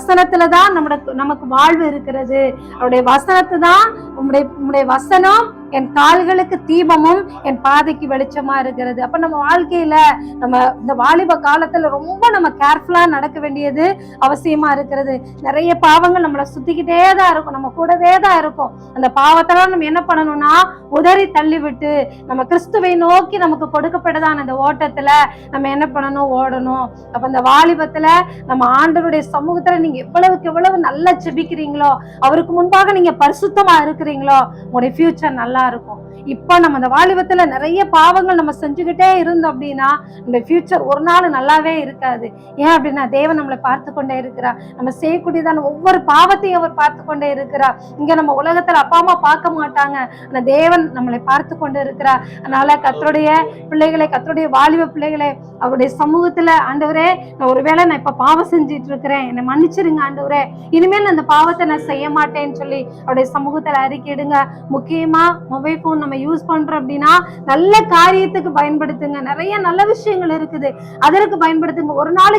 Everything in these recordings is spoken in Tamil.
வசனத்துலதான் நமக்கு வாழ்வு இருக்கிறது. அவருடைய வசனத்தை தான் உம்முடைய வசனம் என் கால்களுக்கு தீபமும் என் பாதைக்கு வெளிச்சமா இருக்கிறது. அப்ப நம்ம வாழ்க்கையில நம்ம இந்த வாலிப காலத்துல ரொம்ப நம்ம கேர்ஃபுல்லா நடக்க வேண்டியது அவசியமா இருக்கிறது. நிறைய பாவங்கள் நம்மளை சுத்திக்கிட்டே தான் இருக்கும், நம்ம கூடவே தான் இருக்கும். அந்த பாவத்தெல்லாம் நம்ம என்ன பண்ணணும்னா உதறி தள்ளி விட்டு நம்ம கிறிஸ்துவை நோக்கி நமக்கு கொடுக்கப்பட்டதான அந்த ஓட்டத்துல நம்ம என்ன பண்ணணும், ஓடணும். அப்ப இந்த வாலிபத்துல நம்ம ஆண்டவருடைய சமூகத்துல நீங்க எவ்வளவுக்கு எவ்வளவு நல்லா ஜெபிக்கிறீங்களோ, அவருக்கு முன்பாக நீங்க பரிசுத்தமா இருக்கிறீங்களோ, உங்களுடைய ஃபியூச்சர் நல்லா இருக்கும். இப்ப நம்ம இந்த வாலிபத்துல நிறைய பாவங்கள் நம்ம செஞ்சுக்கிட்டே இருந்தோம் அப்படின்னா இந்த ஃபியூச்சர் ஒரு நாள் நல்லாவே இருக்காது. ஏன் அப்படின்னா தேவன் நம்மளை பார்த்து கொண்டே இருக்கிறார். நம்ம செய்யக்கூடியதான ஒவ்வொரு பாவத்தையும் அவர் பார்த்து கொண்டே இருக்கிறார். இங்க நம்ம உலகத்துல அப்பா அம்மா பார்க்க மாட்டாங்க, ஆனா தேவன் நம்மளை பார்த்து கொண்டு இருக்கிறார். அதனால கர்த்தருடைய பிள்ளைகளை, கர்த்தருடைய வாலிப பிள்ளைகளை அவருடைய சமூகத்துல, ஆண்டவரே நான் ஒருவேளை நான் இப்ப பாவம் செஞ்சிட்டு இருக்கிறேன், என்னை மன்னிச்சிருங்க ஆண்டவரே, இனிமேல் அந்த பாவத்தை நான் செய்ய மாட்டேன்னு சொல்லி அவருடைய சமூகத்துல அறிக்கையிடுங்க. முக்கியமா மொபைல் போன் நம்ம யூஸ் பண்றோம் அப்படின்னா நல்ல காரியத்துக்கு பயன்படுத்துங்க. நிறைய நல்ல விஷயங்கள் இருக்குது, அதற்கு பயன்படுத்துங்க. ஒரு நாள்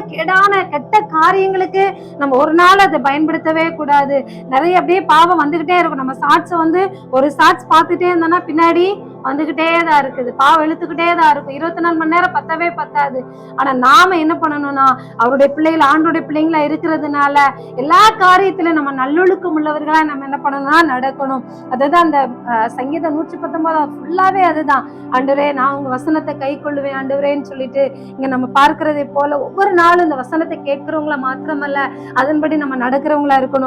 கெட்ட காரியங்களுக்கு நம்ம ஒரு நாள் அதை பயன்படுத்தவே கூடாது. நிறைய அப்படியே பாவம் வந்துகிட்டே இருக்கும். நம்ம ஷார்ட்ஸ் ஒரு ஷார்ட்ஸ் பார்த்துட்டே இருந்தோம்னா பின்னாடி வந்துகிட்டே தான் இருக்குது, பாவம் இழுத்துக்கிட்டே தான் இருக்கும். 24 மணி நேரம் பத்தவே பத்தாது. ஆனா நாம என்ன பண்ணணும்னா அவருடைய பிள்ளைகள், ஆண்டோடைய பிள்ளைங்களா இருக்கிறதுனால எல்லா காரியத்திலும் நம்ம நல்லொழுக்கம் உள்ளவர்களா நம்ம என்ன பண்ணணும்னா நடக்கணும். அதுதான் அந்த சங்கீதம் 119 ஃபுல்லாவே அதுதான். ஆண்டவரே நான் உங்க வசனத்தை கை கொள்ளுவேன் ஆண்டவரேன்னு சொல்லிட்டு இங்க நம்ம பார்க்கிறதை போல ஒவ்வொரு நாளும் இந்த வசனத்தை கேட்கிறவங்கள மாத்திரமல்ல அதன்படி நம்ம நடக்கிறவங்களா இருக்கணும்.